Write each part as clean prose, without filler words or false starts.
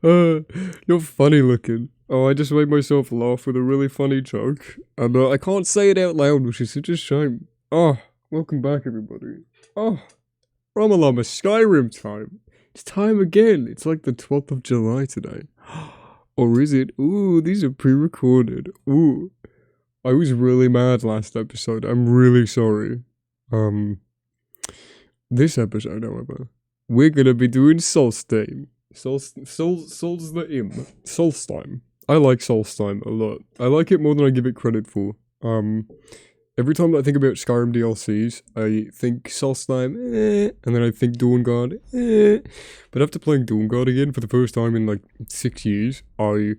You're funny looking. Oh, I just made myself laugh with a really funny joke. And I can't say it out loud, which is such a shame. Oh, welcome back, everybody. Oh, Llama, Skyrim time. It's time again. It's like the 12th of July today. Or is it? Ooh, these are pre-recorded. Ooh. I was really mad last episode. I'm really sorry. This episode, however, we're gonna be doing SOLSTHEIM. SOLSTHEIM. SOLSTHEIM. I like SOLSTHEIM a lot. I like it more than I give it credit for. Every time I think about Skyrim DLCs, I think SOLSTHEIM, and then I think Dawnguard, But after playing Dawnguard again for the first time in like 6 years, I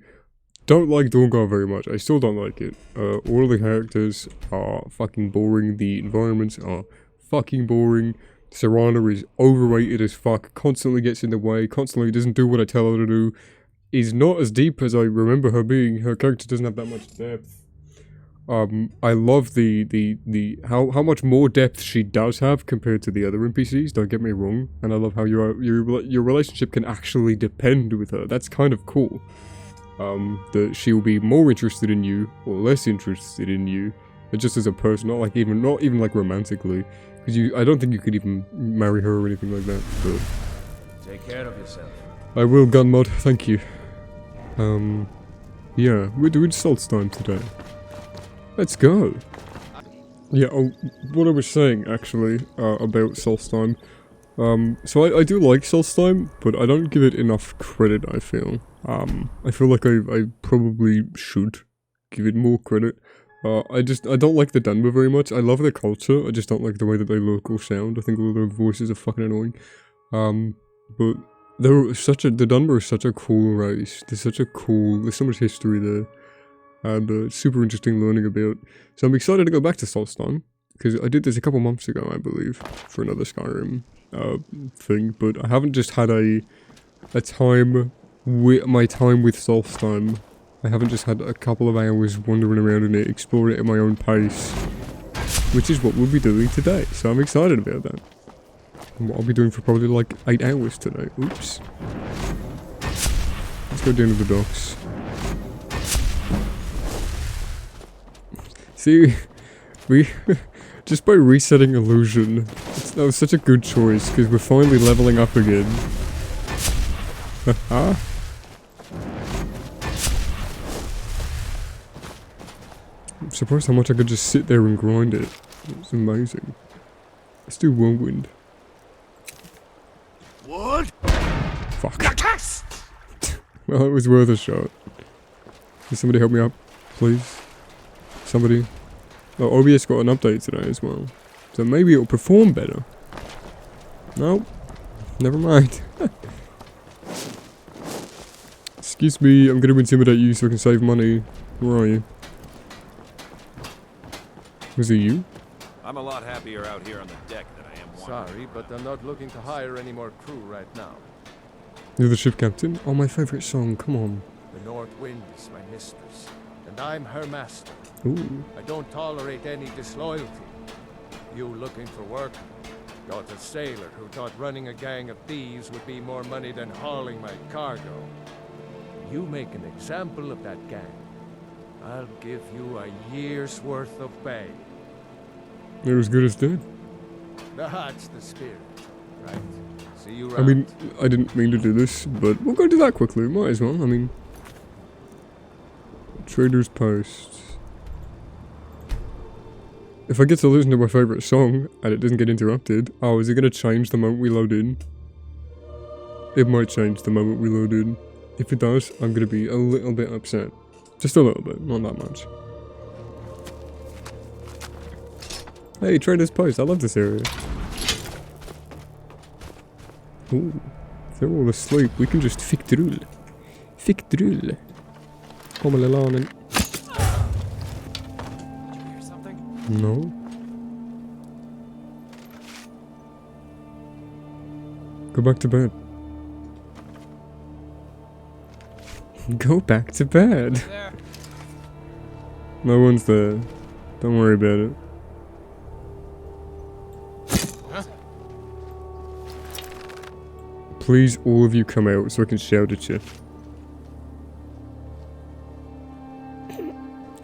don't like Dawnguard very much. I still don't like it. All of the characters are fucking boring. The environments are fucking boring. Serana is overrated as fuck. Constantly gets in the way. Constantly doesn't do what I tell her to do. Is not as deep as I remember her being. Her character doesn't have that much depth. I love how much more depth she does have compared to the other NPCs. Don't get me wrong. And I love how your relationship can actually depend with her. That's kind of cool. That she'll be more interested in you or less interested in you, but just as a person, not even like romantically, because I don't think you could even marry her or anything like that. But take care of yourself. I will, gun mod. Thank you. Yeah, we're doing SOLSTHEIM today. Let's go. Yeah. Oh, what I was saying actually about SOLSTHEIM. So I do like SOLSTHEIM, but I don't give it enough credit, I feel. I feel like I probably should give it more credit. I don't like the Denver very much. I love their culture, I just don't like the way that they look or sound. I think all their voices are fucking annoying. But the Denver is such a cool race. There's so much history there. And it's super interesting learning about. So I'm excited to go back to SOLSTHEIM, because I did this a couple months ago, I believe, for another Skyrim thing, but I haven't just had my time with SOLSTHEIM. I haven't just had a couple of hours wandering around in it, exploring it at my own pace, which is what we'll be doing today. So I'm excited about that. And what I'll be doing for probably like 8 hours today. Oops. Let's go down to the docks. See, we just by resetting illusion, that was such a good choice, because we're finally leveling up again. Haha. I'm surprised how much I could just sit there and grind it. It's amazing. Let's do Whirlwind. What? Fuck. Well, it was worth a shot. Can somebody help me up, please? Somebody. Oh, OBS got an update today as well, so maybe it'll perform better. Nope. Never mind. Excuse me, I'm gonna intimidate you so I can save money. Where are you? Was it you? I'm a lot happier out here on the deck than I am. Sorry, but I'm not looking to hire any more crew right now. You're the ship captain? Oh, my favorite song, come on. The North Wind is my mistress, and I'm her master. Ooh. I don't tolerate any disloyalty. You looking for work? Got a sailor who thought running a gang of thieves would be more money than hauling my cargo. You make an example of that gang, I'll give you a year's worth of pay. They're as good as dead. That's the spirit, right? See you around. I mean, I didn't mean to do this, but we'll go do that quickly. Might as well. I mean, Trader's Post. If I get to listen to my favorite song and it doesn't get interrupted, oh, is it gonna change the moment we load in? It might change the moment we load in. If it does, I'm gonna be a little bit upset. Just a little bit, not that much. Hey, Trader's Post, I love this area. Ooh, if they're all asleep, we can just fick drull. Fick drull. Hommelelanen. Did you hear something? No. Go back to bed. Go back to bed. There. No one's there. Don't worry about it. please all of you come out so I can shout at you.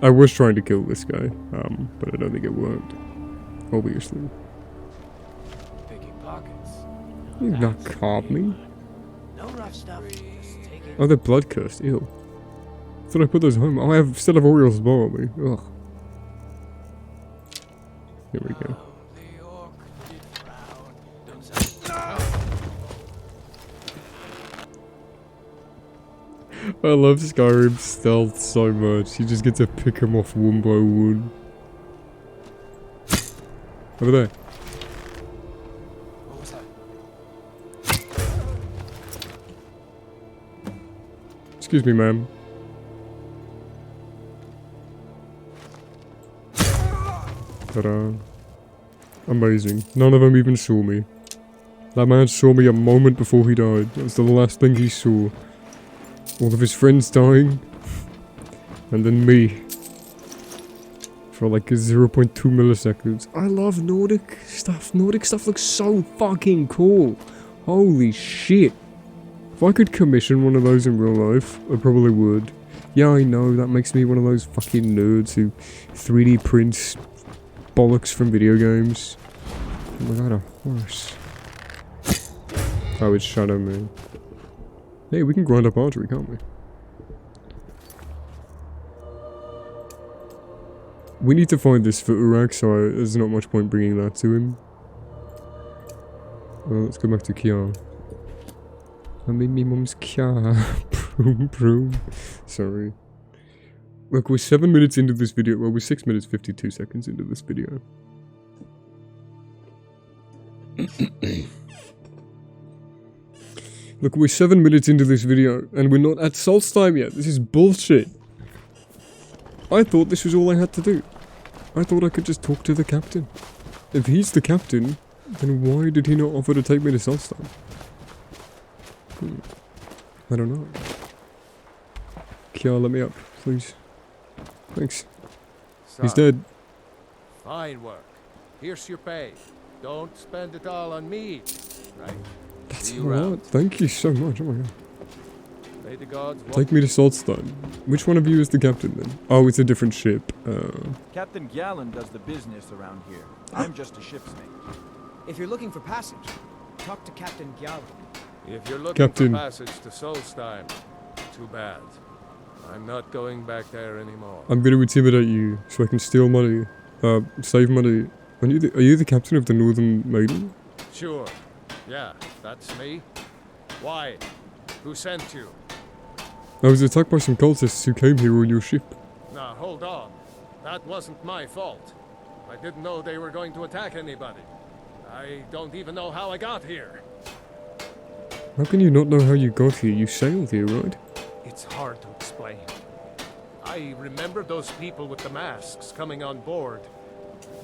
I was trying to kill this guy, but I don't think it worked. Obviously. Picking pockets. You not carve me. No rough stuff. Just take it. Oh, they're blood cursed. Ew. Thought I put those home. Oh, I have still have Orioles bar on me. Ugh. Here we go. The orc did frown. Don't I love Skyrim stealth so much. You just get to pick them off one by one. Over there. What was that? Excuse me, ma'am. Ta-da. Amazing. None of them even saw me. That man saw me a moment before he died. That was the last thing he saw. All of his friends dying. And then me. For like 0.2 milliseconds. I love Nordic stuff. Nordic stuff looks so fucking cool. Holy shit. If I could commission one of those in real life, I probably would. Yeah, I know, that makes me one of those fucking nerds who 3D prints bollocks from video games. Oh my god, a horse. Oh, it's Shadow Man. Hey, we can grind up archery, can't we? We need to find this for Urak, so there's not much point bringing that to him. Well, let's go back to Kiar. I'm in me mum's car. Broom, broom. Sorry. Look, we're 7 minutes into this video. Well, we're 6 minutes 52 seconds into this video. Look, we're 7 minutes into this video, and we're not at SOLSTHEIM yet. This is bullshit. I thought this was all I had to do. I thought I could just talk to the captain. If he's the captain, then why did he not offer to take me to SOLSTHEIM? I don't know. Kiara, let me up, please. Thanks. Son, He's dead. Fine work. Here's your pay. Don't spend it all on me. Right. That's See a you lot. around. Thank you so much. Oh my god. May the gods Take me to SOLSTHEIM. Which one of you is the captain then? Oh, it's a different ship. Captain Gallen does the business around here. I'm just a ship's mate. If you're looking for passage, talk to Captain Gyal. If you're looking Captain. for passage to SOLSTHEIM, too bad. I'm not going back there anymore. I'm gonna intimidate you so I can steal money. Save money. Are you the captain of the Northern Maiden? Sure. Yeah, that's me. Why? Who sent you? I was attacked by some cultists who came here on your ship. Now, hold on. That wasn't my fault. I didn't know they were going to attack anybody. I don't even know how I got here. How can you not know how you got here? You sailed here, right? It's hard to explain. I remember those people with the masks coming on board.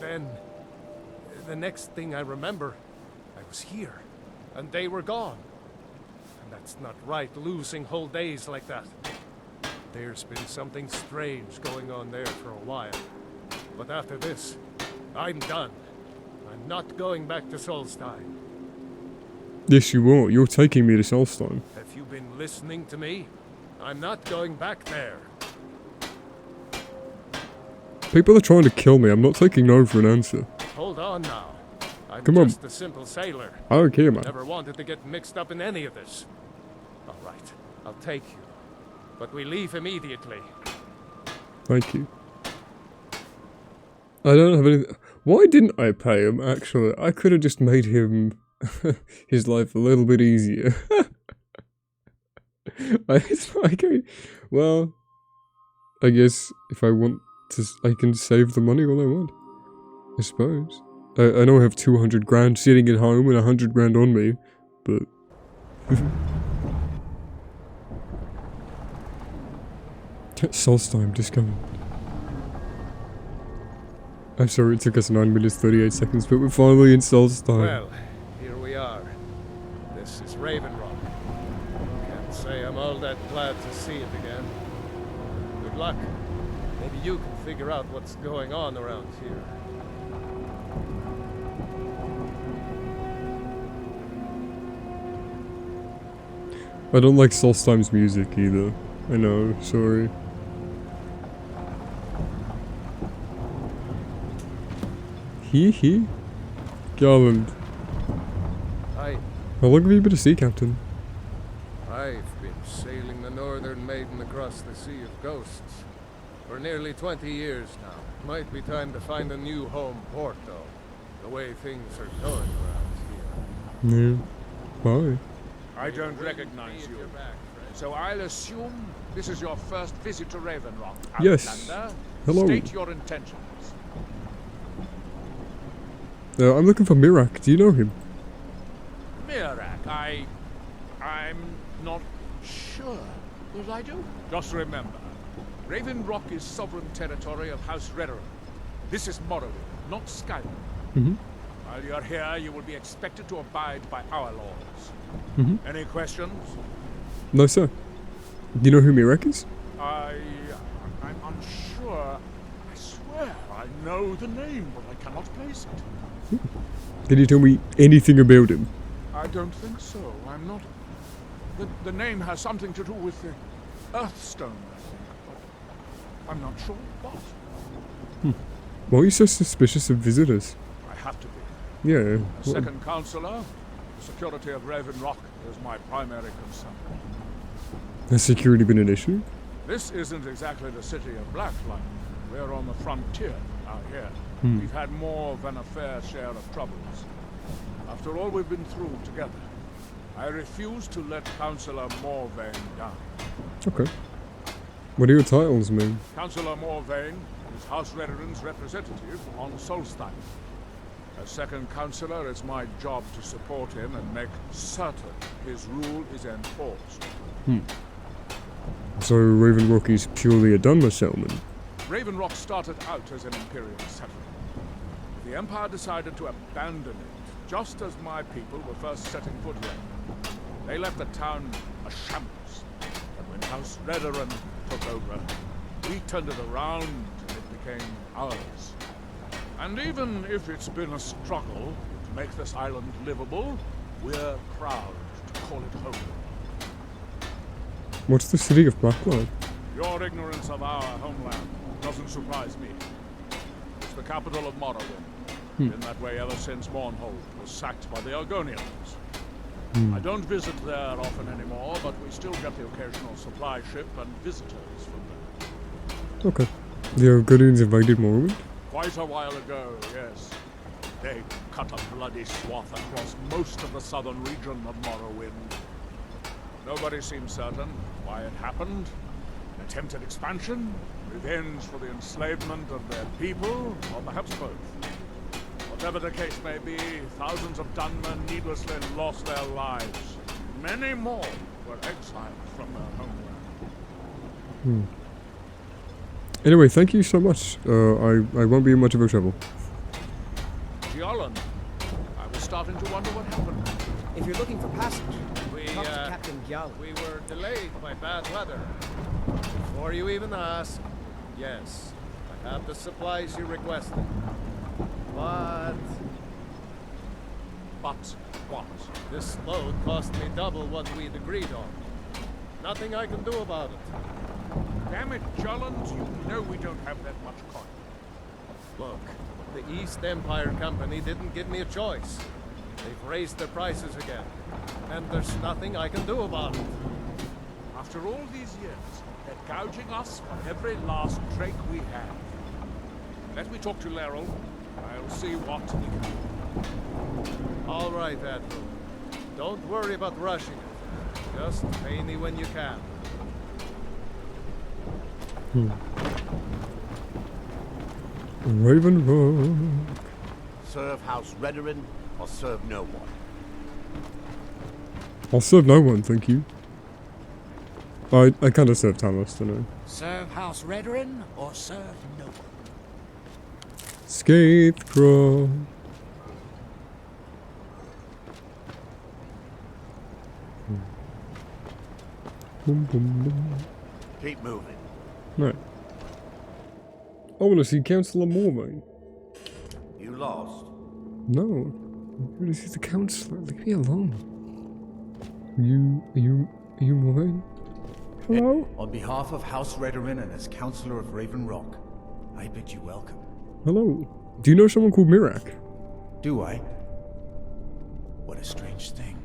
Then, the next thing I remember, I was here, and they were gone. And that's not right, losing whole days like that. There's been something strange going on there for a while. But after this, I'm done. I'm not going back to SOLSTHEIM. Yes, you are. You're taking me to SOLSTHEIM. Have you been listening to me? I'm not going back there. People are trying to kill me. I'm not taking no for an answer. Hold on now. I'm Come on. just a simple sailor. I don't care, man. Never wanted to get mixed up in any of this. All right, I'll take you. But we leave immediately. Thank you. I don't have anything. Why didn't I pay him, actually? I could have just made him his life a little bit easier. Well, I guess if I want to, I can save the money all I want. I suppose. I know I have 200 grand sitting at home and 100 grand on me, but... SOLSTHEIM discovered. I'm sorry it took us 9 minutes 38 seconds, but we're finally in SOLSTHEIM. Well, here we are. This is Raven Rock. Can't say I'm all that glad to see it again. Good luck. Maybe you can figure out what's going on around here. I don't like SOLSTHEIM's music either. I know, sorry. Hee. Garland. Aye. How long have you been a sea captain? I've been sailing the Northern Maiden across the Sea of Ghosts for nearly 20 years now. Might be time to find a new home port, though. The way things are going around here. Yeah. Bye. I don't recognize you. So I'll assume this is your first visit to Raven Rock. Yes. Outlander. Hello. State your intentions. I'm looking for Mirak. Do you know him? Mirak, I'm not sure. But I do. Just remember, Raven Rock is sovereign territory of House Redderin. This is Morrowind, not Skyrim. Mm-hmm. While you're here, you will be expected to abide by our laws. Mm-hmm. Any questions? No, sir. Do you know who Mirak is? I'm unsure. I swear I know the name, but I cannot place it. Can you tell me anything about him? I don't think so. I'm not. The name has something to do with the Earthstone, I think, but I'm not sure what. Why are you so suspicious of visitors? I have to be. Yeah. As well, second counselor, the security of Raven Rock is my primary concern. has security been an issue? This isn't exactly the city of Blacklight. We're on the frontier out here. We've had more than a fair share of troubles. After all we've been through together, I refuse to let Councillor Morvain down. Okay. What are your titles, man? Councillor Morvain is House Redderin's representative on SOLSTHEIM. As second councillor, it's my job to support him and make certain his rule is enforced. So Raven Rock is purely a Dunmer settlement? Raven Rock started out as an Imperial settlement. The Empire decided to abandon it, just as my people were first setting foot here. They left the town a shambles. But when House Redderin took over, we turned it around and it became ours. And even if it's been a struggle to make this island livable, we're proud to call it home. What's the city of Blacklight? Your ignorance of our homeland doesn't surprise me. It's the capital of Morrowind. Been that way ever since Mournhold was sacked by the Argonians. I don't visit there often anymore, but we still get the occasional supply ship and visitors from there. Okay. The Argonians invaded Morrowind? Quite a while ago, yes. They cut a bloody swath across most of the southern region of Morrowind. Nobody seems certain why it happened. An attempted expansion, revenge for the enslavement of their people, or perhaps both. Whatever the case may be, thousands of Dunmen needlessly lost their lives. Many more were exiled from their homeland. Anyway, thank you so much. I won't be in much of a trouble. Giolan, I was starting to wonder what happened. If you're looking for passage, We, talk to Captain Gyal. we were delayed by bad weather. Before you even ask, yes, I have the supplies you requested. But But what? this load cost me double what we'd agreed on. Nothing I can do about it. Damn it, Jolland, you know we don't have that much coin. Look, the East Empire Company didn't give me a choice. They've raised their prices again, and there's nothing I can do about it. After all these years, they're gouging us for every last drake we have. Let me talk to Laryl. I'll see what we can do. All right, Admiral. Don't worry about rushing it. Just pay me when you can. Raven Rock. Serve House Redderin or serve no one. I'll serve no one, thank you. I kind of serve Talos, don't I? Serve House Redderin or serve no one. Scarecrow. Boom, boom, boom. Keep moving. Right. I want to see Councillor Morvain. You lost. No. I want to see the Councillor. Leave me alone. Are you Are you mine? Hello? On behalf of House Redorin and as Councillor of Raven Rock, I bid you welcome. Hello. Do you know someone called Mirak? Do I? What a strange thing.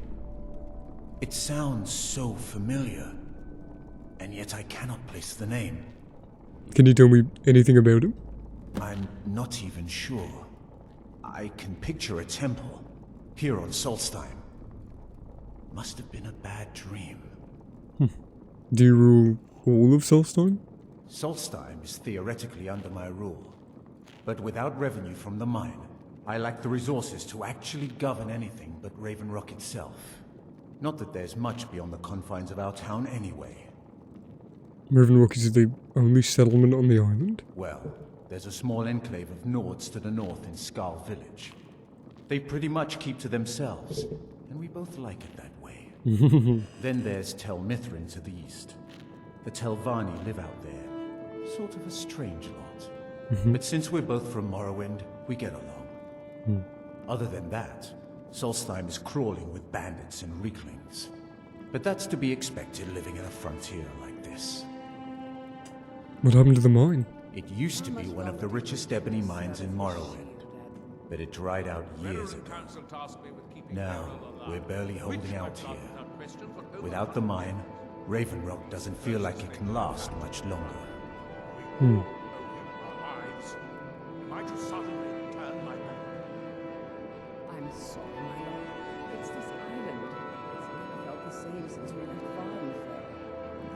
It sounds so familiar, and yet I cannot place the name. Can you tell me anything about him? I'm not even sure. I can picture a temple here on SOLSTHEIM. Must have been a bad dream. Do you rule all of SOLSTHEIM? SOLSTHEIM is theoretically under my rule, but without revenue from the mine, I lack the resources to actually govern anything but Raven Rock itself. Not that there's much beyond the confines of our town anyway. Raven Rock is the only settlement on the island? Well, there's a small enclave of Nords to the north in Skal Village. They pretty much keep to themselves, and we both like it that way. Then there's Tel Mithrin to the east. The Telvanni live out there. Sort of a strange lot. But since we're both from Morrowind, we get along. Other than that, SOLSTHEIM is crawling with bandits and weaklings. But that's to be expected living in a frontier like this. What happened to the mine? It used to be one of the richest ebony mines in Morrowind, but it dried out years ago. Now, we're barely holding out here. Without the mine, Raven Rock doesn't feel like it can last much longer. I'm sorry, my lord. It's this island. It's never felt the same since we left Farnfair.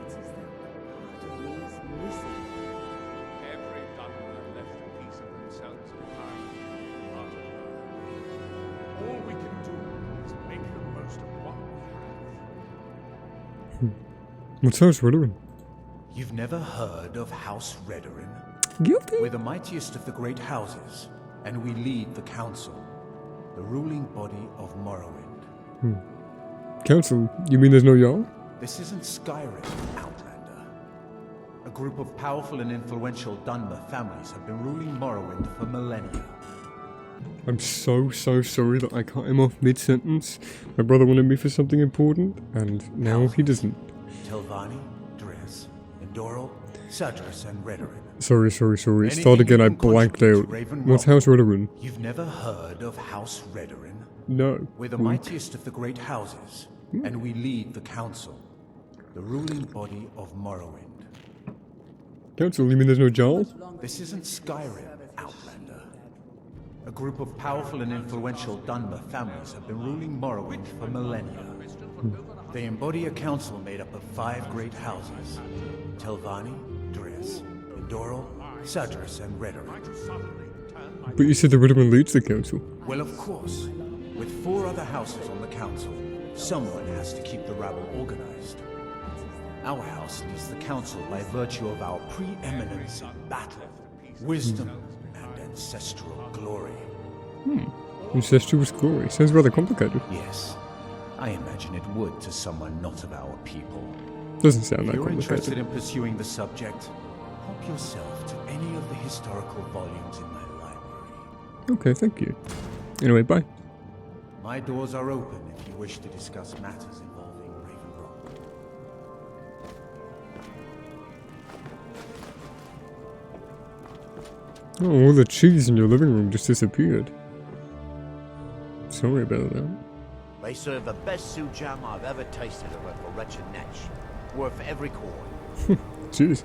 It's as though part of me is missing. Every Dunmer left a piece of themselves behind. All we can do is make the most of what we have. What's House Redorin? You've never heard of House Redorin? Guilty? We're the mightiest of the great houses, and we lead the council, the ruling body of Morrowind. Council? You mean there's no Jarl? This isn't Skyrim, Outlander. A group of powerful and influential Dunmer families have been ruling Morrowind for millennia. I'm so sorry that I cut him off mid-sentence. My brother wanted me for something important, and now he doesn't. Telvanni, Dres, Endoral, Sadras, and Redorin. Sorry. Start again, I blanked out. What's House Redorin? You've never heard of House Redorin? No. We're the mightiest of the great houses, and we lead the council, the ruling body of Morrowind. Council, you mean there's no Jarl? This isn't Skyrim, Outlander. A group of powerful and influential Dunmer families have been ruling Morrowind for millennia. They embody a council made up of 5 great houses: Telvanni, Dres, Endoral, Sadras, and Redorin. But you said the Redorin leads the council. Well, of course. With 4 other houses on the council, someone has to keep the rabble organized. Our house leads the council by virtue of our preeminence in battle, wisdom, and ancestral glory. Ancestral glory. Sounds rather complicated. Yes, I imagine it would to someone not of our people. Doesn't sound If that you're interested complicated. in pursuing the subject, help yourself to any of the historical volumes in my library. Okay, thank you. Anyway, bye. My doors are open if you wish to discuss matters involving Raven Rock. Oh, all the cheese in your living room just disappeared. Sorry about that. They serve the best soup jam I've ever tasted of it for wretched Netch. Worth every coin. Jeez.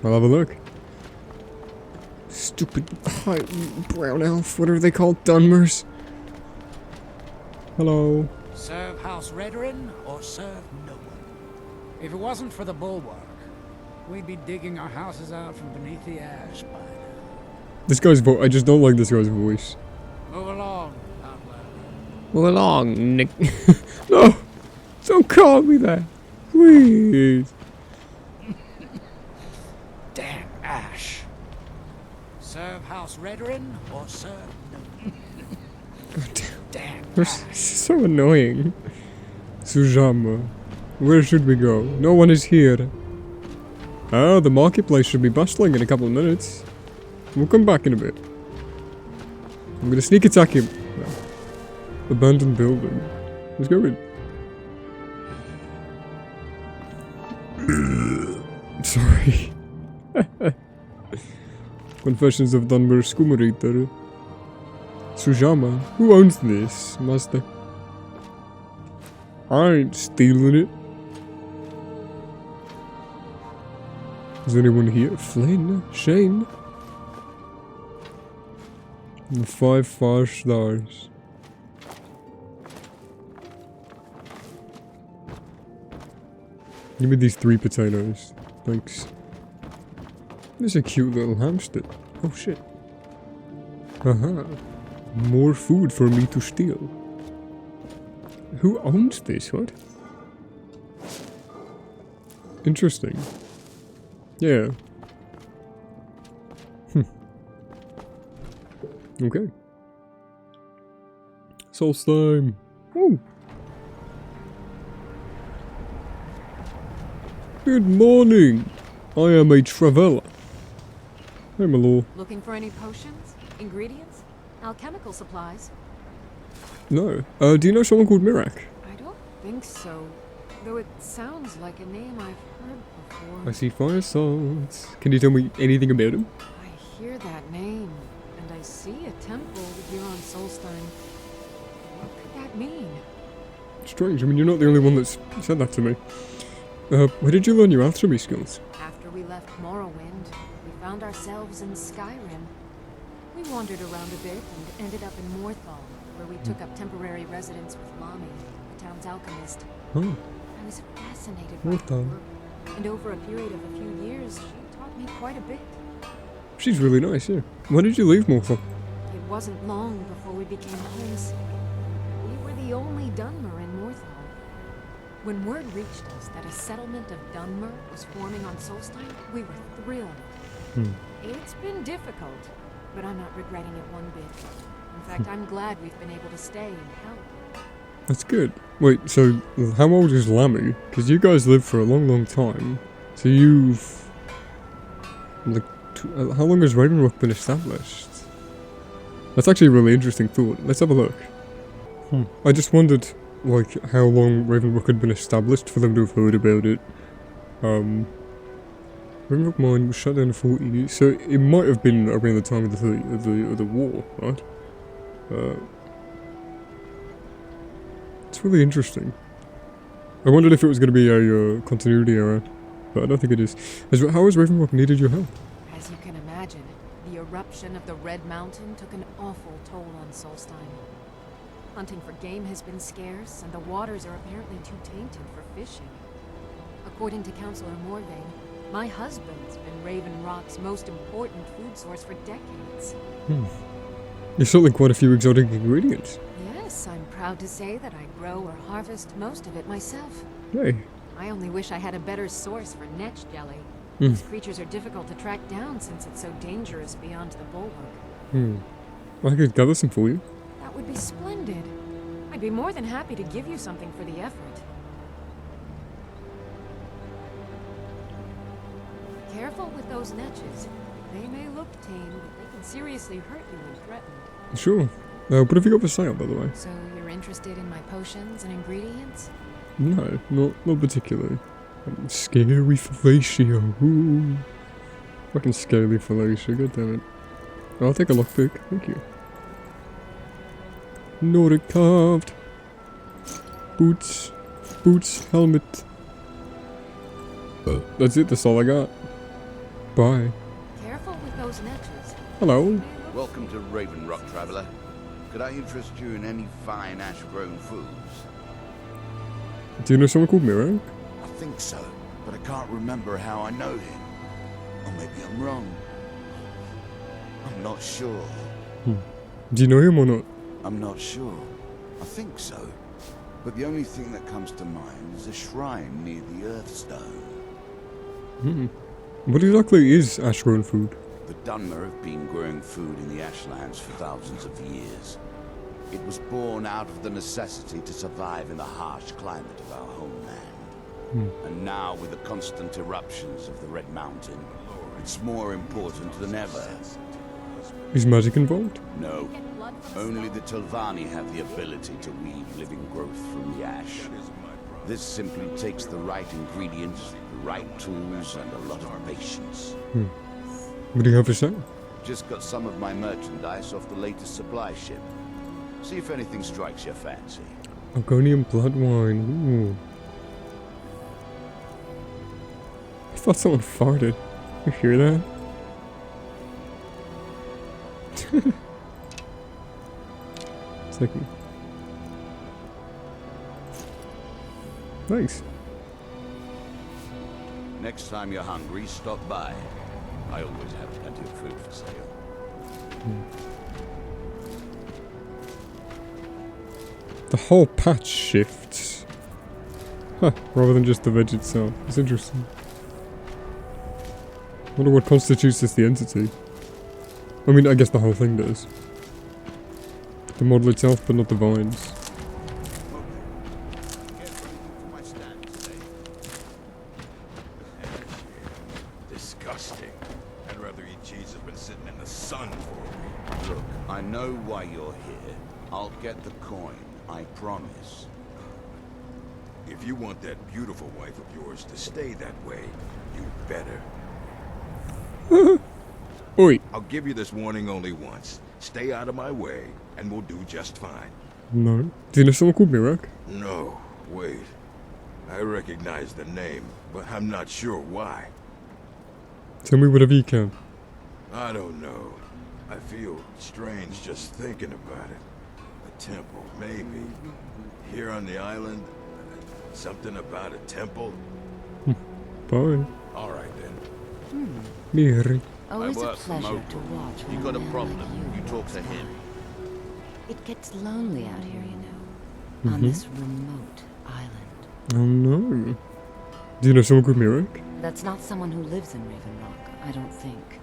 I'll have a look. Stupid brown elf, whatever they call Dunmers. Hello. Serve House Redorin or serve no one. If it wasn't for the bulwark, we'd be digging our houses out from beneath the ash by now. This guy's voice, I just don't like this guy's voice. Move along, Outlander. Move along, Nick. No! Don't call me that! Please! Damn ash. Serve House Redorin or serve no one. God damn. Damn You're ash. so annoying. Sujama. Where should we go? No one is here. Ah, the marketplace should be bustling in a couple of minutes. We'll come back in a bit. I'm gonna sneak attack him. No. Abandoned building. Let's go in. Sorry. Confessions of Dunmer Skummeriter. Sujama. Who owns this, master? I ain't stealing it. Is anyone here? Flynn? Shane? The 5 stars. Give me these 3 potatoes. Thanks. There's a cute little hamster. Oh shit. Haha. More food for me to steal. Who owns this? What? Interesting. Yeah. Okay. SOLSTHEIM. Woo. Good morning. I am a traveller. Hey, my lord. Looking for any potions, ingredients, alchemical supplies? No. Do you know someone called Mirak? I don't think so. Though it sounds like a name I've heard before. I see fire salts. Can you tell me anything about him? I hear that name, and I see a temple here on SOLSTHEIM. What could that mean? Strange. I mean, you're not the only one that's said that to me. Where did you learn your alchemy skills? After we left Morrowind, we found ourselves in Skyrim. We wandered around a bit and ended up in Morthal, where we took up temporary residence with Llama, the town's alchemist. Oh. I was fascinated by her work, and over a period of a few years, she taught me quite a bit. She's really nice, yeah. When did you leave Morthal? It wasn't long before we became homesick. We were the only Dunmer in Morthal. When word reached us that a settlement of Dunmer was forming on SOLSTHEIM, we were thrilled. It's been difficult, but I'm not regretting it one bit. In fact, I'm glad we've been able to stay and help. That's good. Wait, so how old is Llama? Because you guys lived for a long time. So you've... Like, how long has Ravenrock been established? That's actually a really interesting thought. Let's have a look. I just wondered, like, how long Ravenrock had been established for them to have heard about it. Ravenrock Mine was shut down in 40, so it might have been around the time of the war, right? It's really interesting. I wondered if it was going to be a continuity error, but I don't think it is. How has Ravenrock needed your help? As you can imagine, the eruption of the Red Mountain took an awful toll on SOLSTHEIM. Hunting for game has been scarce, and the waters are apparently too tainted for fishing. According to Councillor Morvain, my husband's been Raven Rock's most important food source for decades. There's certainly quite a few exotic ingredients. Yes, I'm proud to say that I grow or harvest most of it myself. Hey. I only wish I had a better source for netch jelly. These creatures are difficult to track down since it's so dangerous beyond the bulwark. I could gather some for you. That would be splendid. I'd be more than happy to give you something for the effort. Careful with those netches. They may look tame, but they can seriously hurt you when threatened. Sure. What have you got for sale, by the way? So you're interested in my potions and ingredients? No, not particularly. Scary fellatio. Ooh. Fucking scaly fellatio, god damn it. I'll take a lockpick, thank you. Nordic carved. Boots, helmet. That's it, that's all I got. Bye. Careful with those netches. Hello. Welcome to Raven Rock, traveler. Could I interest you in any fine ash-grown foods? Do you know someone called Miro? I think so, but I can't remember how I know him. Or maybe I'm wrong. I'm not sure. Do you know him or not? I'm not sure. I think so. But the only thing that comes to mind is a shrine near the Earthstone. What exactly is ash-grown food? The Dunmer have been growing food in the Ashlands for thousands of years. It was born out of the necessity to survive in the harsh climate of our homeland. And now, with the constant eruptions of the Red Mountain, it's more important than ever. Is magic involved? No. Only the Telvanni have the ability to weave living growth from the ash. This simply takes the right ingredients, the right tools, and a lot of patience. What do you have to say? Just got some of my merchandise off the latest supply ship. See if anything strikes your fancy. Argonian blood wine. Ooh. I thought someone farted. You hear that? Second. Nice. Next time you're hungry, stop by. I always have plenty of food for sale. The whole patch shifts. Huh, rather than just the veg itself. It's interesting. Wonder what constitutes as the entity. I mean, I guess the whole thing does. The model itself, but not the vines. Disgusting. I'd rather eat cheese that's been sitting in the sun for a week. Look, I know why you're here. I'll get the coin, I promise. If you want that beautiful wife of yours to stay that way, you better. Oi! I'll give you this warning only once. Stay out of my way, and we'll do just fine. No. Do you know someone called Mirak? No, wait. I recognize the name, but I'm not sure why. Tell me whatever you can. I don't know. I feel strange just thinking about it. A temple, maybe. Here on the island, something about a temple. Bye. All right then. Miri. Always a work for pleasure Mokel. to watch. You when got a man problem, like you talk to him. It gets lonely out here, you know. On this remote island. Oh no. Do you know someone called Mirak? That's not someone who lives in Raven Rock, I don't think.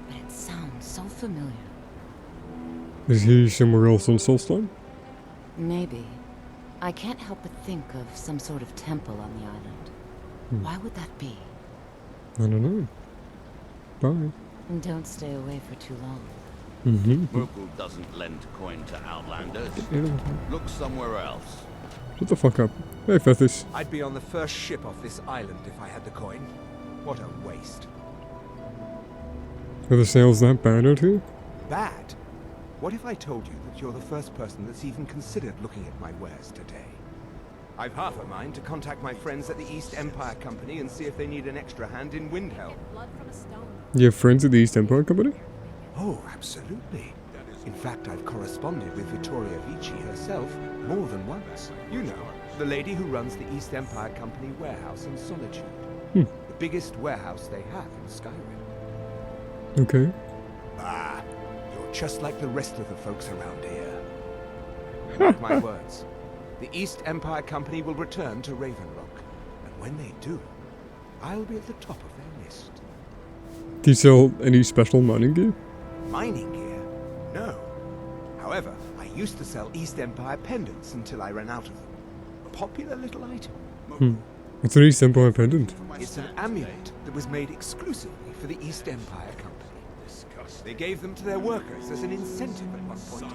But it sounds so familiar. Is he somewhere else on Solstheim? Maybe. I can't help but think of some sort of temple on the island. Why would that be? I don't know. Bye. And don't stay away for too long. Mokel doesn't lend coin to outlanders. Look somewhere else. Shut the fuck up. Hey, Fethis. I'd be on the first ship off this island if I had the coin. What a waste. Are the sales that bad out here? Bad? What if I told you that you're the first person that's even considered looking at my wares today? I've half a mind to contact my friends at the East Empire Company and see if they need an extra hand in Windhelm. You have friends at the East Empire Company? Oh, absolutely. In fact, I've corresponded with Vittoria Vici herself more than once. You know, the lady who runs the East Empire Company warehouse in Solitude. The biggest warehouse they have in Skyrim. Okay. Ah, you're just like the rest of the folks around here. Mark my words. The East Empire Company will return to Raven Rock, and when they do, I'll be at the top of their list. Do you sell any special mining gear? Mining gear? No. However, I used to sell East Empire pendants until I ran out of them. A popular little item. What's an East Empire pendant? It's an amulet that was made exclusively for the East Empire Company. They gave them to their workers as an incentive at one point.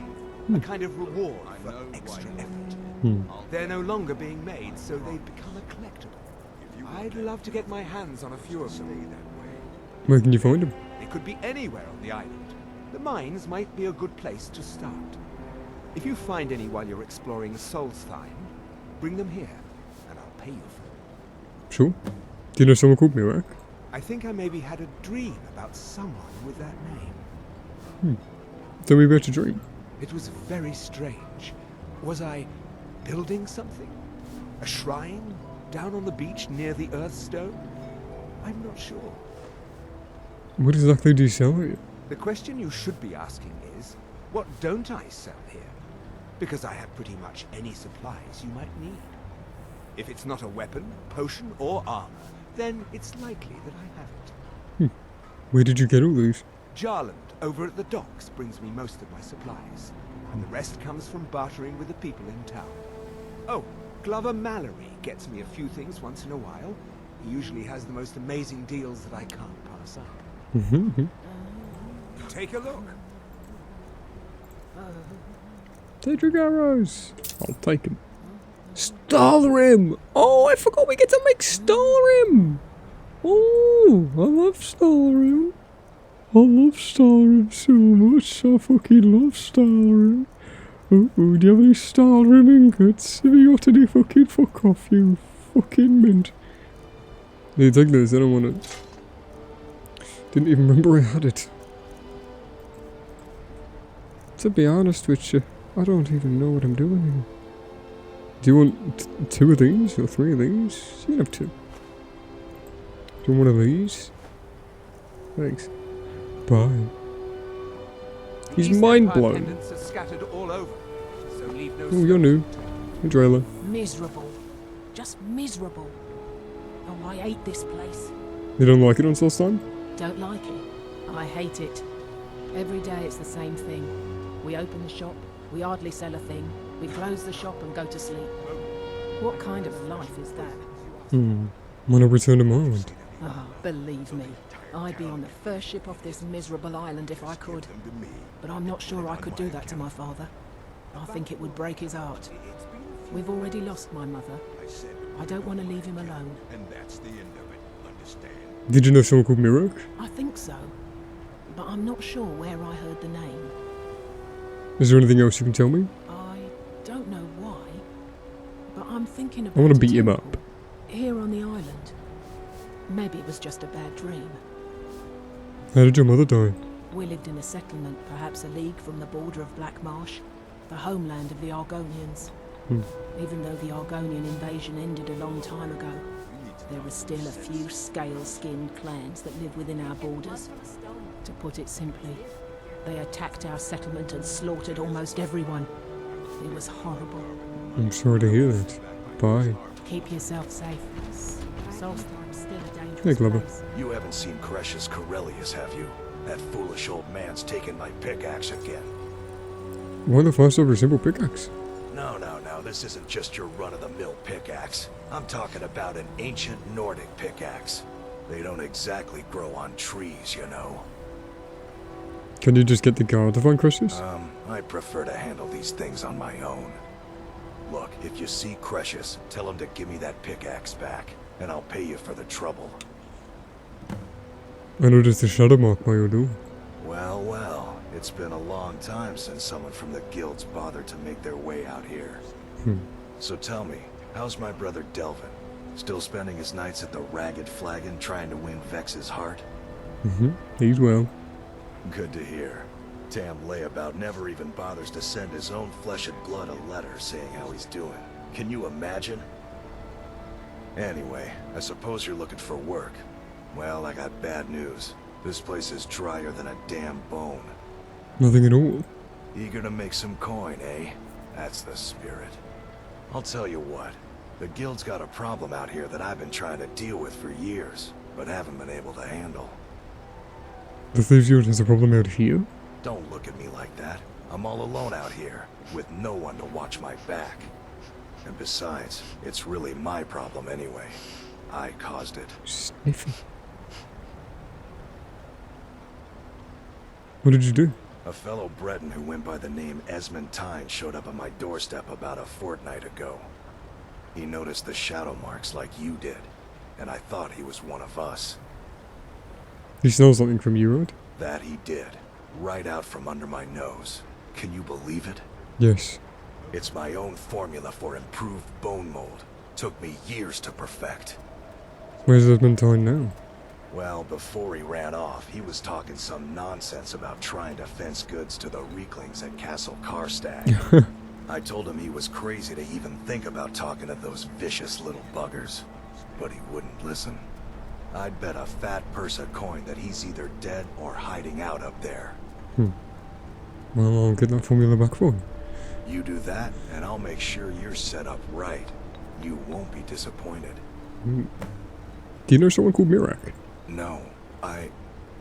A kind of reward for extra effort. They're no longer being made, so they've become a collectible. I'd love to get my hands on a few of them. Where can you find them? They could be anywhere on the island. The mines might be a good place to start. If you find any while you're exploring SOLSTHEIM, bring them here, and I'll pay you for them. Sure. Do you know someone called Mirak? I think I maybe had a dream about someone with that name. Tell me about your dream. It was very strange. Was I building something? A shrine? Down on the beach near the Earthstone? I'm not sure. What exactly do you sell here? The question you should be asking is, what don't I sell here? Because I have pretty much any supplies you might need. If it's not a weapon, potion, or armor, then it's likely that I have it. Where did you get all these? Jarland, over at the docks, brings me most of my supplies. And the rest comes from bartering with the people in town. Oh, Glover Mallory gets me a few things once in a while. He usually has the most amazing deals that I can't pass up. Take a look. Take your arrows. I'll take them. Skyrim! Oh, I forgot we get to make Skyrim! Oh, I love Skyrim. I love Skyrim so much. I fucking love Skyrim. Oh, do you have any Skyrim ingots? Have you got any fucking fuck off, you fucking mint? Yeah, take this, I don't want it. Didn't even remember I had it. To be honest with you, I don't even know what I'm doing here. Do you want 2 of these or 3 of these? You can have 2. Do you want one of these? Thanks. Bye. He's mind blown. Oh, you're new. Hey, Drayla. Miserable. Just miserable. Oh, I hate this place. You don't like it on SOLSTHEIM? Don't like it. I hate it. Every day it's the same thing. We open the shop, we hardly sell a thing. We close the shop and go to sleep. What kind of life is that? Wanna return to Ireland? Oh, believe me, I'd be on the first ship off this miserable island if I could. But I'm not sure I could do that to my father. I think it would break his heart. We've already lost my mother. I don't want to leave him alone. Did you know someone called Mirok? I think so. But I'm not sure where I heard the name. Is there anything else you can tell me? I don't know why, but I'm thinking about I want to beat him up. Here on the island. Maybe it was just a bad dream. How did your mother die? We lived in a settlement, perhaps a league from the border of Black Marsh, the homeland of the Argonians. Even though the Argonian invasion ended a long time ago, there are still a few scale-skinned clans that live within our borders. To put it simply, they attacked our settlement and slaughtered almost everyone. It was horrible. I'm sorry to hear that. Bye. Keep yourself safe. SOLSTHEIM's still a dangerous Hey, Glover. place. You haven't seen Crucius Corellius, have you? That foolish old man's taken my pickaxe again. Why the fuss over a simple pickaxe? No, this isn't just your run-of-the-mill pickaxe. I'm talking about an ancient Nordic pickaxe. They don't exactly grow on trees, you know. Can you just get the guard to find Crucius? I prefer to handle these things on my own. Look, if you see Crucius, tell him to give me that pickaxe back, and I'll pay you for the trouble. I noticed a shadow mark by your door. Well, it's been a long time since someone from the guilds bothered to make their way out here. So tell me, how's my brother Delvin? Still spending his nights at the Ragged Flagon trying to win Vex's heart? He's well. Good to hear. Tam Layabout never even bothers to send his own flesh and blood a letter saying how he's doing. Can you imagine? Anyway, I suppose you're looking for work. Well, I got bad news. This place is drier than a damn bone. Nothing at all. Eager to make some coin, eh? That's the spirit. I'll tell you what. The guild's got a problem out here that I've been trying to deal with for years, but haven't been able to handle. The Thieves Guild has a problem out here? Don't look at me like that. I'm all alone out here, with no one to watch my back. And besides, it's really my problem anyway. I caused it. Sniffy. What did you do? A fellow Breton who went by the name Esmond Tyne showed up at my doorstep about a fortnight ago. He noticed the shadow marks like you did, and I thought he was one of us. He stole something from you, right? That he did, right out from under my nose. Can you believe it? Yes. It's my own formula for improved bone mold. Took me years to perfect. Where's Esmond Tyne now? Well, before he ran off, he was talking some nonsense about trying to fence goods to the Reeklings at Castle Karstag. I told him he was crazy to even think about talking to those vicious little buggers, but he wouldn't listen. I'd bet a fat purse of coin that he's either dead or hiding out up there. Well, I'll get that formula back for you. You do that, and I'll make sure you're set up right. You won't be disappointed. Do you know someone called Mirok? No,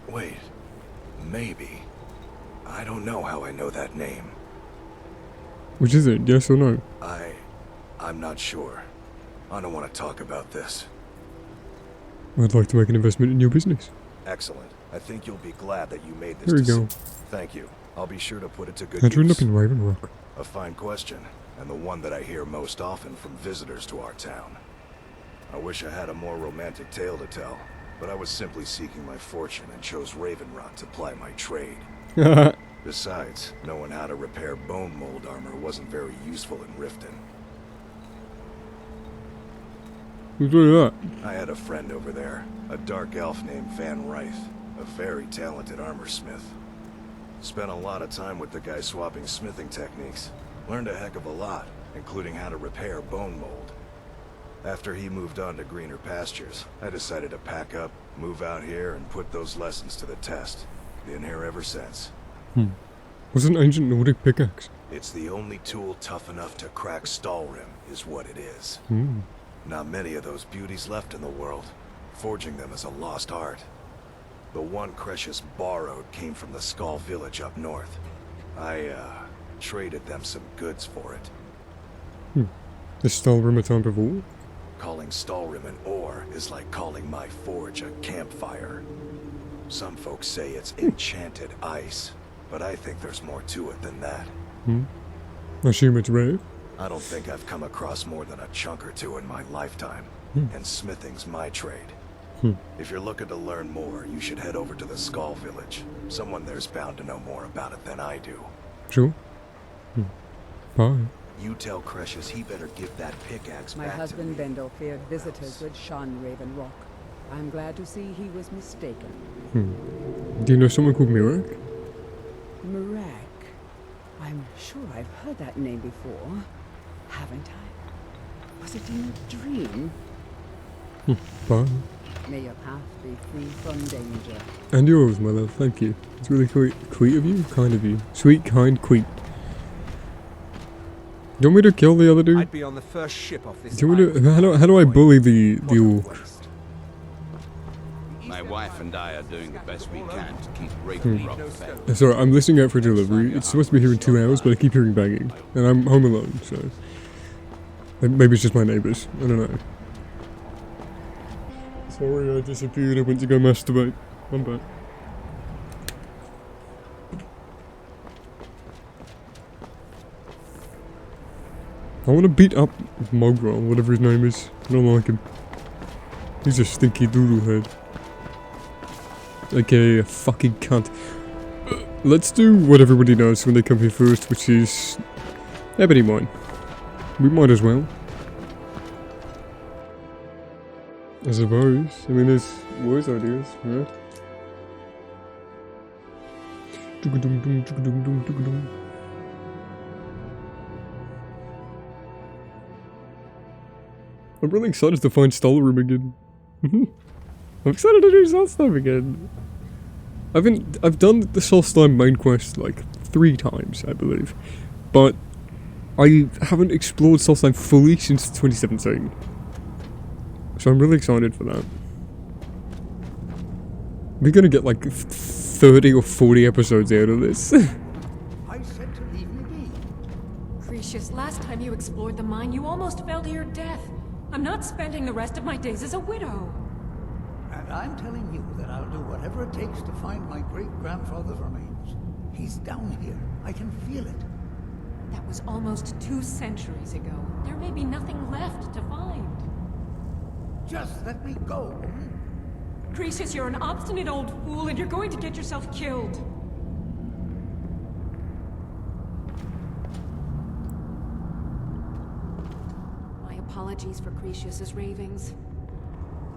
wait. Maybe. I don't know how I know that name. Which is it, yes or no? I'm not sure. I don't want to talk about this. I'd like to make an investment in your business. Excellent. I think you'll be glad that you made this There you decision. go. Thank you. I'll be sure to put it to good How'd you end use. up in Raven Rock? A fine question, and the one that I hear most often from visitors to our town. I wish I had a more romantic tale to tell, but I was simply seeking my fortune and chose Raven Rock to ply my trade. Besides, knowing how to repair bone mold armor wasn't very useful in Riften. Who's doing that? I had a friend over there, a dark elf named Van Ryth, a very talented armor smith. Spent a lot of time with the guy swapping smithing techniques. Learned a heck of a lot, including how to repair bone mold. After he moved on to greener pastures, I decided to pack up, move out here, and put those lessons to the test. Been here ever since. What's an ancient Nordic pickaxe? It's the only tool tough enough to crack Stalrim, is what it is. Not many of those beauties left in the world. Forging them is a lost art. The one Cresius borrowed came from the Skull village up north. I, traded them some goods for it. Is Stalrim a type of ore? Calling Stalrim an ore is like calling my forge a campfire. Some folks say it's enchanted ice, but I think there's more to it than that. I assume it's rare. I don't think I've come across more than a chunk or two in my lifetime, and smithing's my trade. If you're looking to learn more, you should head over to the Skull village. Someone there's bound to know more about it than I do. Sure. Bye. You tell Cresius he better give that pickaxe My back husband to me. Bendel feared visitors would shun Raven Rock. I'm glad to see he was mistaken. Do you know someone called Mirak? Marek. I'm sure I've heard that name before. Haven't I? Was it in a dream? Bye. May your path be free from danger. And yours, my love, thank you. It's really sweet of you, kind of you. Sweet, kind, queet. Do you want me to kill the other dude? I'd be on the first ship off this Do you want me to, how do I bully the orc? My wife and I are doing the best we can to keep Raven Rock fed. Sorry, I'm listening out for a delivery. It's supposed to be here in 2 hours, but I keep hearing banging. And I'm home alone, so... Maybe it's just my neighbours. I don't know. Sorry, I disappeared. I went to go masturbate. I'm back. I want to beat up Mogra, whatever his name is. I don't like him. He's a stinky doodle head. Okay, a fucking cunt. Let's do what everybody does when they come here first, which is... ebony mine. We might as well. I suppose. I mean, there's worse ideas, right? I'm really excited to find Stalrim again. I'm excited to do SOLSTHEIM again. I've done the SOLSTHEIM main quest like 3 times, I believe. But I haven't explored SOLSTHEIM fully since 2017. So I'm really excited for that. We're gonna get like 30 or 40 episodes out of this. I said to leave me be. Cresius, last time you explored the mine, you almost fell to your death. I'm not spending the rest of my days as a widow. And I'm telling you that I'll do whatever it takes to find my great-grandfather's remains. He's down here. I can feel it. That was almost 2 centuries ago. There may be nothing left to find. Just let me go, woman. Cresius, you're an obstinate old fool and you're going to get yourself killed. My apologies for Cresius's ravings.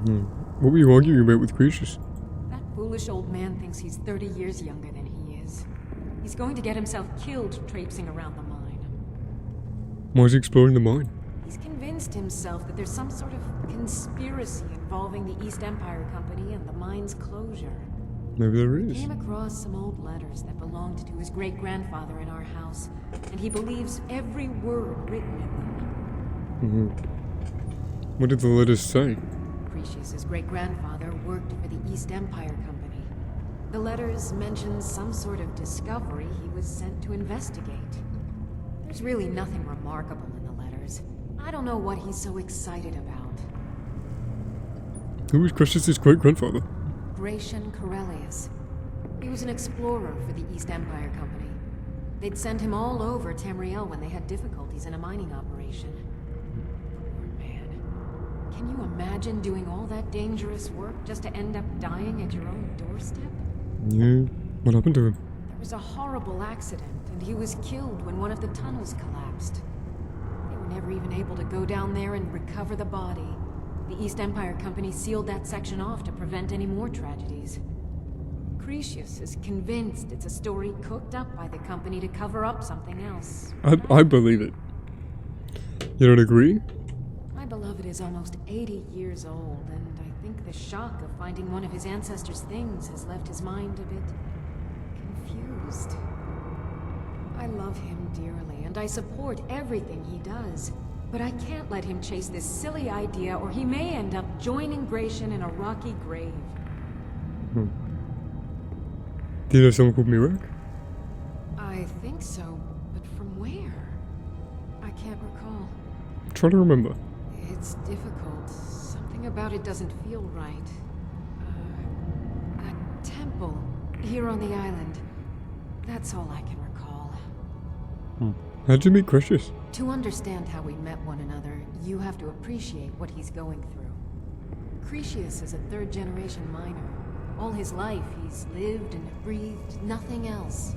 What were you arguing about with Cresius? That foolish old man thinks he's 30 years younger than he is. He's going to get himself killed traipsing around the mine. Why is he exploring the mine? He's convinced himself that there's some sort of conspiracy involving the East Empire Company and the mine's closure. Maybe there He is. came across some old letters that belonged to his great-grandfather in our house, and he believes every word written in them. What did the letters say? Cresius's great-grandfather worked for the East Empire Company. The letters mention some sort of discovery he was sent to investigate. There's really nothing remarkable in the letters. I don't know what he's so excited about. Who was Cresius's great-grandfather? Gratian Corellius. He was an explorer for the East Empire Company. They'd send him all over Tamriel when they had difficulties in a mining operation. Poor man. Can you imagine doing all that dangerous work just to end up dying at your own doorstep? Yeah. What happened to him? There was a horrible accident, and he was killed when one of the tunnels collapsed. They were never even able to go down there and recover the body. The East Empire Company sealed that section off to prevent any more tragedies. Cretius is convinced it's a story cooked up by the company to cover up something else. I believe it. You don't agree? My beloved is almost 80 years old, and I think the shock of finding one of his ancestors' things has left his mind a bit confused. I love him dearly, and I support everything he does. But I can't let him chase this silly idea, or he may end up joining Gratian in a rocky grave. Do you know someone called Mirak? I think so, but from where? I can't recall. Try to remember. It's difficult. Something about it doesn't feel right. A temple here on the island. That's all I can recall. How'd you meet Cretius? To understand how we met one another, you have to appreciate what he's going through. Cretius is a third-generation miner. All his life, he's lived and breathed nothing else.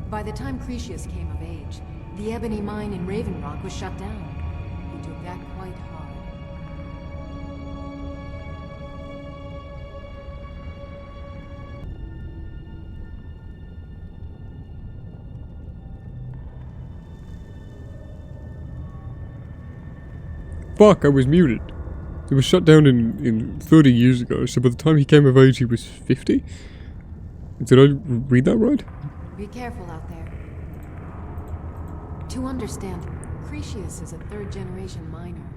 By the time Cretius came of age, the ebony mine in Raven Rock was shut down. He took that quite hard. Fuck, I was muted. It was shut down in 30 years ago, so by the time he came of age he was 50? Did I read that right? Be careful out there. To understand, Cretius is a third-generation miner.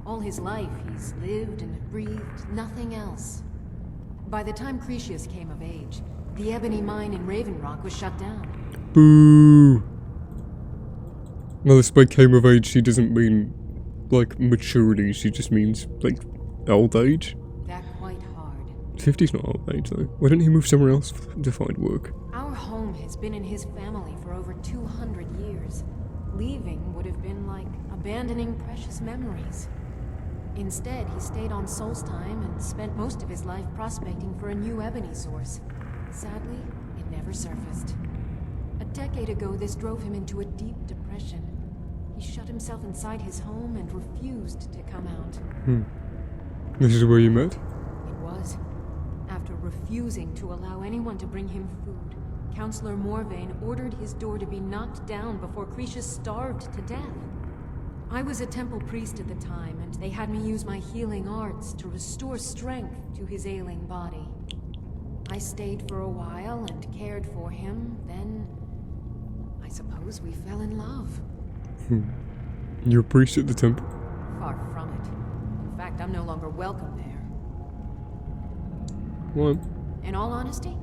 All his life, he's lived and breathed nothing else. By the time Cretius came of age, the ebony mine in Raven Rock was shut down. Boo! Now this by came of age, she doesn't mean, like, maturity, she just means, like, old age. That quite hard. 50's not old age, though. Why didn't he move somewhere else to find work? Our home has been in his family for over 200 years. Leaving would have been like abandoning precious memories. Instead, he stayed on SOLSTHEIM and spent most of his life prospecting for a new ebony source. Sadly, it never surfaced. A decade ago, this drove him into a deep depression. He shut himself inside his home and refused to come out. This is where you met? It was. After refusing to allow anyone to bring him food, Counselor Morvain ordered his door to be knocked down before Cretius starved to death. I was a temple priest at the time, and they had me use my healing arts to restore strength to his ailing body. I stayed for a while and cared for him, then I suppose we fell in love. You're a priest at the temple? Far from it. In fact, I'm no longer welcome there. What? In all honesty,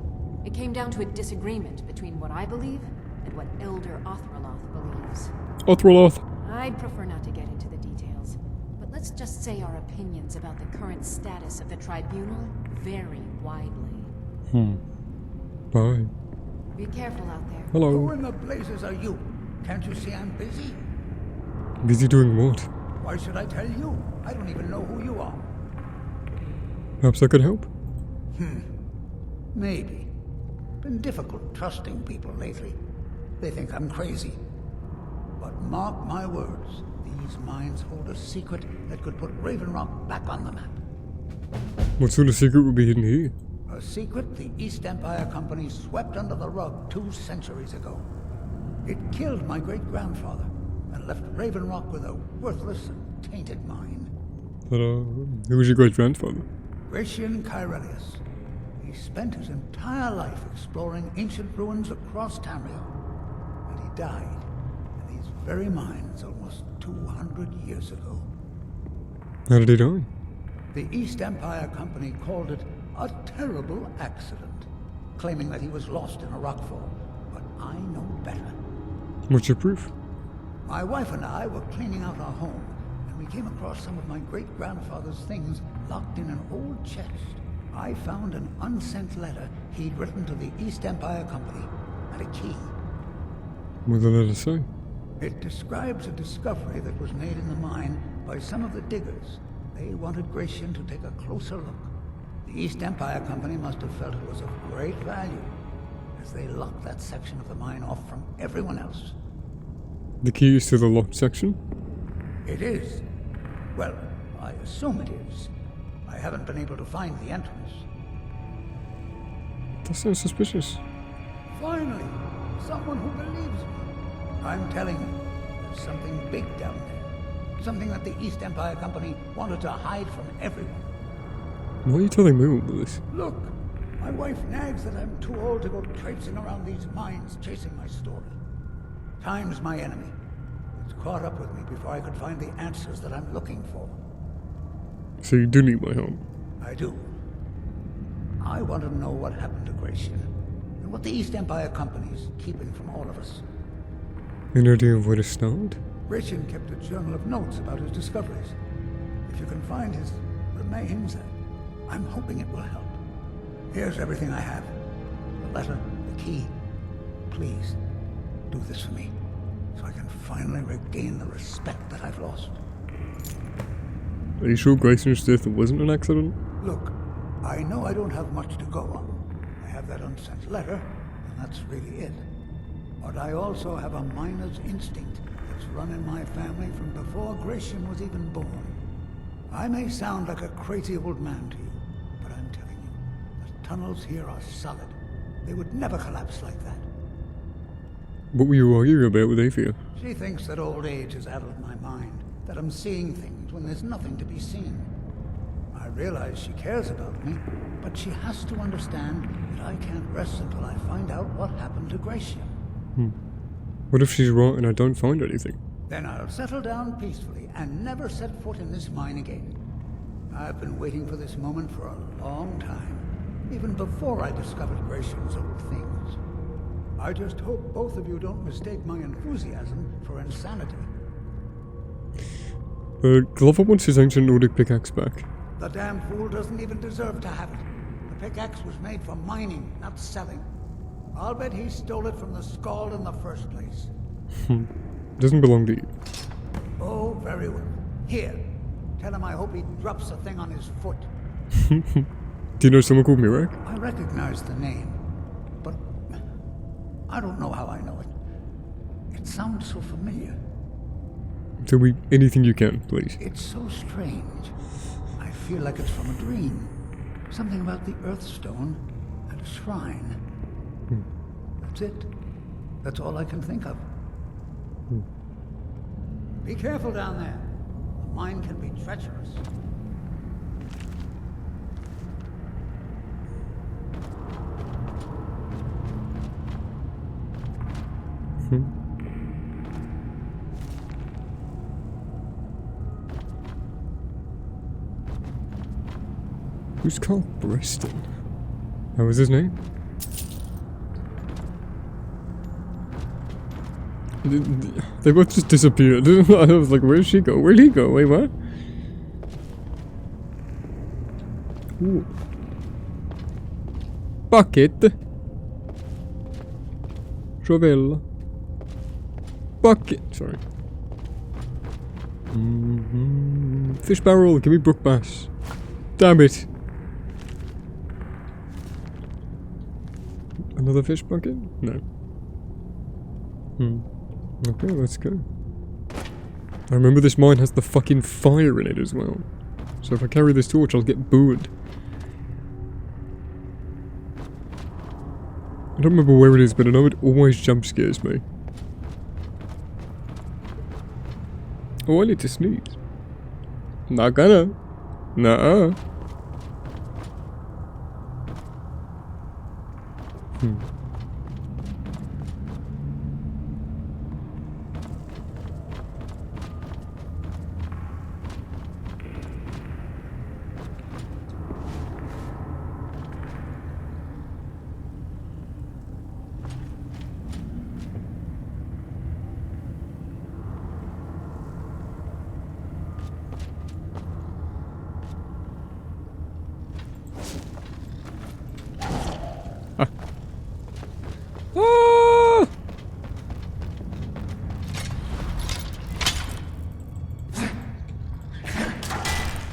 it came down to a disagreement between what I believe and what Elder Othraloth believes. Othraloth! I'd prefer not to get into the details, but let's just say our opinions about the current status of the tribunal vary widely. Bye. Be careful out there. Hello. Who in the blazes are you? Can't you see I'm busy? Busy doing what? Why should I tell you? I don't even know who you are. Perhaps I could help? Maybe. Been difficult trusting people lately. They think I'm crazy. But mark my words, these mines hold a secret that could put Raven Rock back on the map. What sort of secret would be hidden here? A secret the East Empire Company swept under the rug 2 centuries ago. It killed my great-grandfather and left Raven Rock with a worthless and tainted mine. But, who was your great-grandfather? Gratian Kyrelius. He spent his entire life exploring ancient ruins across Tamriel. And he died in these very mines almost 200 years ago. How did he die? The East Empire Company called it a terrible accident, claiming that he was lost in a rockfall. But I know better. What's your proof? My wife and I were cleaning out our home, and we came across some of my great-grandfather's things locked in an old chest. I found an unsent letter he'd written to the East Empire Company, and a key. What did the letter say? It describes a discovery that was made in the mine by some of the diggers. They wanted Gratian to take a closer look. The East Empire Company must have felt it was of great value, as they locked that section of the mine off from everyone else. The key is to the locked section? It is. Well, I assume it is. I haven't been able to find the entrance. That sounds suspicious. Finally, someone who believes me. I'm telling you, there's something big down there. Something that the East Empire Company wanted to hide from everyone. Why are you telling me all this? Look, my wife nags that I'm too old to go traipsing around these mines chasing my story. Time's my enemy. It's caught up with me before I could find the answers that I'm looking for. So you do need my help? I do. I want to know what happened to Gratian, and what the East Empire Company's keeping from all of us. Any idea of where to start? Gratian kept a journal of notes about his discoveries. If you can find his remains, I'm hoping it will help. Here's everything I have. The letter, the key. Please, do this for me, so I can finally regain the respect that I've lost. Are you sure Grayson's death wasn't an accident? Look, I know I don't have much to go on. I have that unsent letter, and that's really it. But I also have a miner's instinct that's run in my family from before Gratian was even born. I may sound like a crazy old man to you, but I'm telling you, the tunnels here are solid. They would never collapse like that. What were you arguing about with Athia? She thinks that old age has addled my mind, that I'm seeing things when there's nothing to be seen. I realize she cares about me, but she has to understand that I can't rest until I find out what happened to Gratian. What if she's right and I don't find anything? Then I'll settle down peacefully and never set foot in this mine again. I've been waiting for this moment for a long time, even before I discovered Gratian's old things. I just hope both of you don't mistake my enthusiasm for insanity. Glover wants his ancient Nordic pickaxe back. The damn fool doesn't even deserve to have it. The pickaxe was made for mining, not selling. I'll bet he stole it from the Scald in the first place. Doesn't belong to you. Oh, very well. Here, tell him I hope he drops the thing on his foot. Do you know someone called Mirek? I recognize the name, but I don't know how I know it. It sounds so familiar. Tell me anything you can, please. It's so strange. I feel like it's from a dream. Something about the Earthstone and a shrine. That's it. That's all I can think of. Be careful down there. The mine can be treacherous. Who's Carl Breston? How was his name? They both just disappeared. I was like, where'd she go? Where'd he go? Wait, what? Ooh. Bucket. Shovel. Bucket. Sorry. Fish barrel. Give me brook bass. Damn it. Another fish bucket? No. Okay, let's go. I remember this mine has the fucking fire in it as well. So if I carry this torch, I'll get booed. I don't remember where it is, but I know it always jump scares me. Oh, I need to sneeze. Not gonna. Nuh-uh.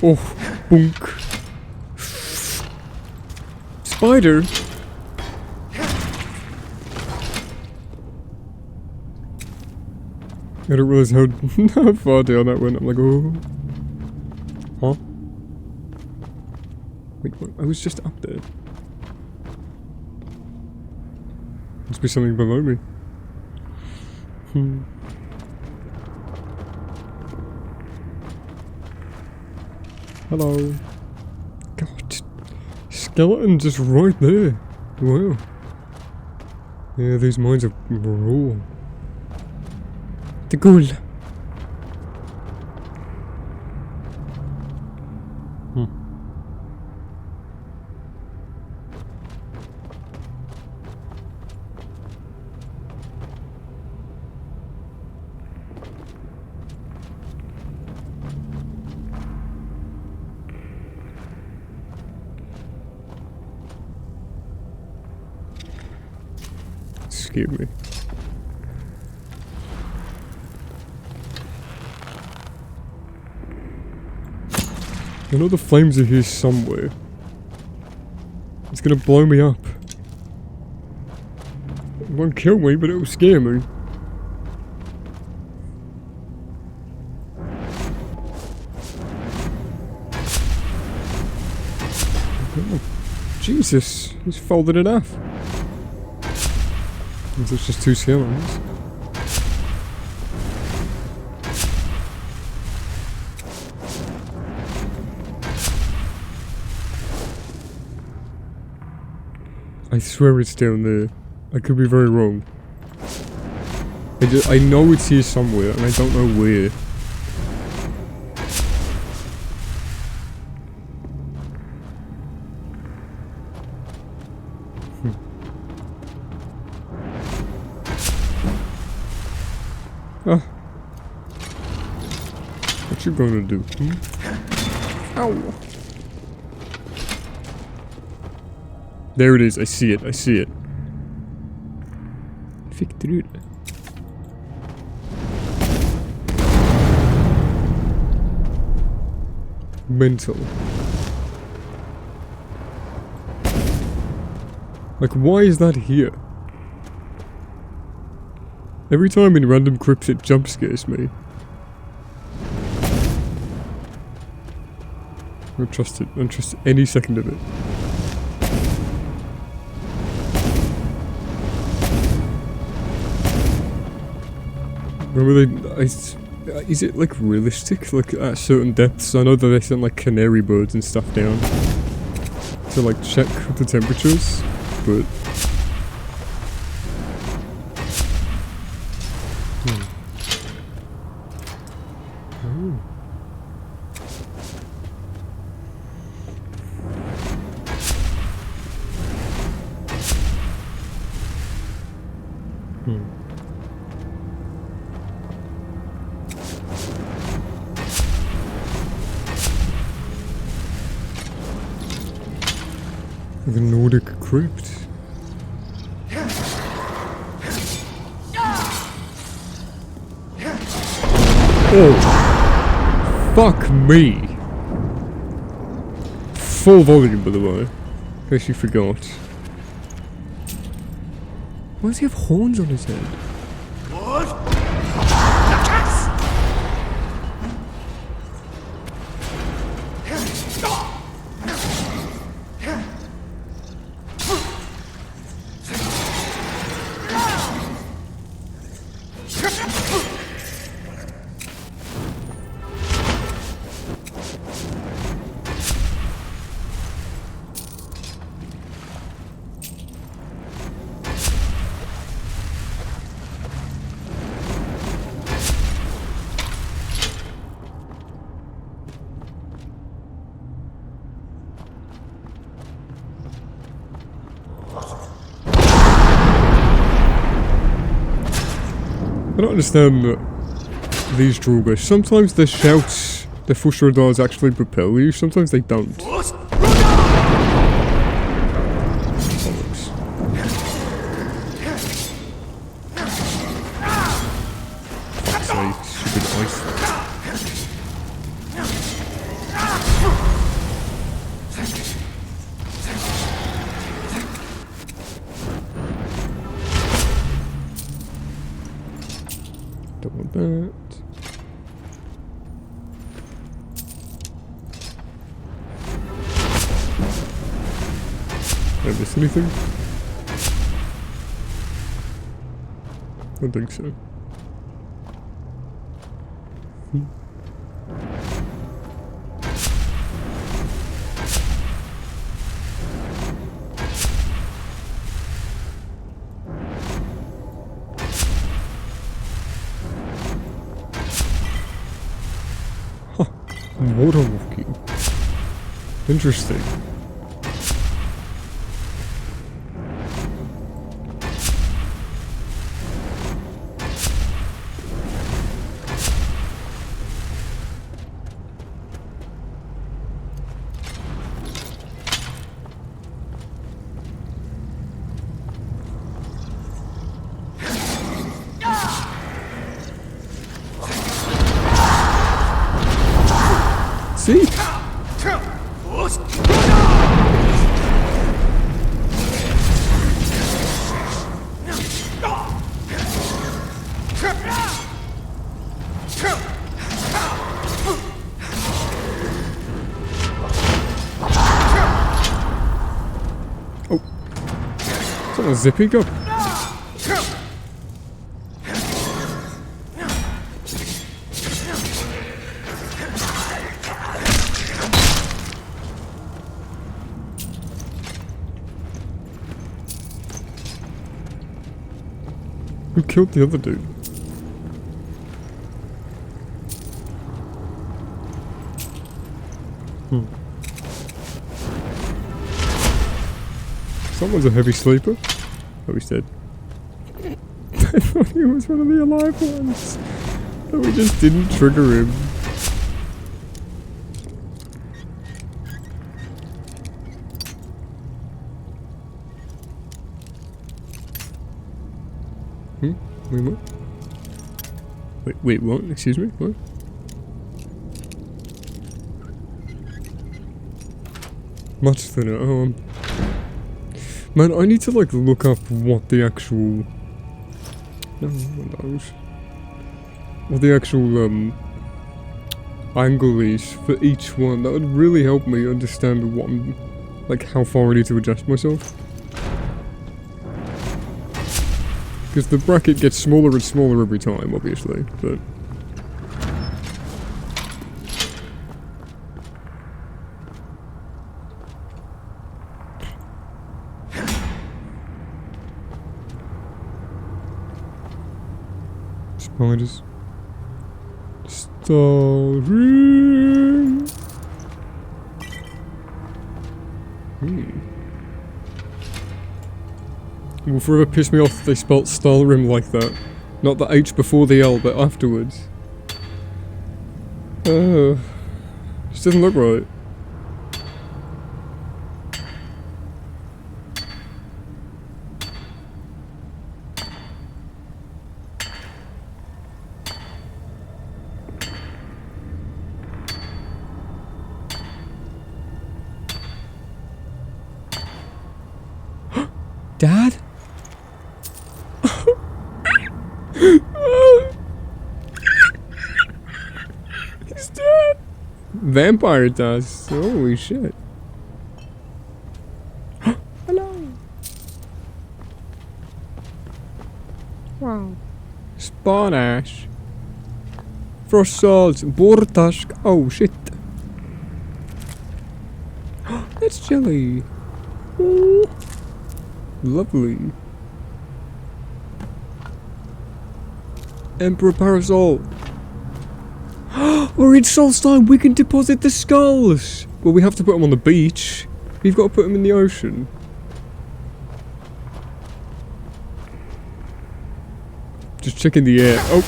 Oh, boonk. Spider? I didn't realize how far down that went. I'm like, oh. Huh? Wait, what? I was just up there. Must be something below me. Hello. God. Skeleton just right there. Wow. Yeah, these mines are raw. The ghoul. Scared me. I know the flames are here somewhere. It's gonna blow me up. It won't kill me, but it'll scare me. Oh, Jesus, he's folded it off. It's just two skeletons. I swear it's down there. I could be very wrong. I know it's here somewhere, and I don't know where. Oh. What you gonna do? Ow! There it is, I see it, I see it. Fick through it. Mental. Like, why is that here? Every time in random crypts it jump scares me. I don't trust it. I don't trust any second of it. Remember is it like realistic? Like at certain depths? I know that they send like canary birds and stuff down to like check the temperatures, but the Nordic crypt. Oh, fuck me! Full volume, by the way, in case you forgot. Why does he have horns on his head? I don't understand these drawbacks. Sometimes the shouts, the Fushradars actually propel you, sometimes they don't. Bollocks. Say, stupid ice. that. Did I miss anything? I don't think so. Water walking. Interesting. See? Oh. Is that a zipping up? Who killed the other dude? Someone's a heavy sleeper. Oh, he's dead. I thought he was one of the alive ones. But we just didn't trigger him. Wait, what? Wait, what? Excuse me? What? Much thinner. Oh, man, I need to like look up what the actual... No, what those? What the actual angle is for each one. That would really help me understand what I'm, like how far I need to adjust myself. Because the bracket gets smaller and smaller every time, obviously, but... Spiders. Starring. It will forever piss me off if they spelt Skyrim like that. Not the H before the L, but afterwards. This doesn't look right. Dad? He's dead. Vampire dust. Holy shit. Hello. Wow. Spawn ash. Frost salts. Bortask. Oh shit. That's jelly. Ooh. Lovely. Emperor Parasol. We're in Solstheim. We can deposit the skulls. Well, we have to put them on the beach. We've got to put them in the ocean. Just checking the air. Oh,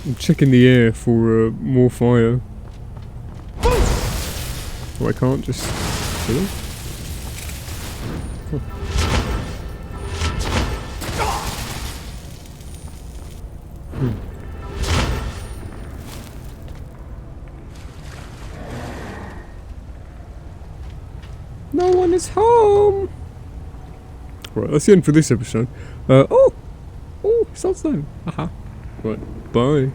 I'm checking the air for more fire. Oh, I can't just. Really? Huh. No one is home. Right, that's the end for this episode. Oh, Solstheim. Haha. Right, bye.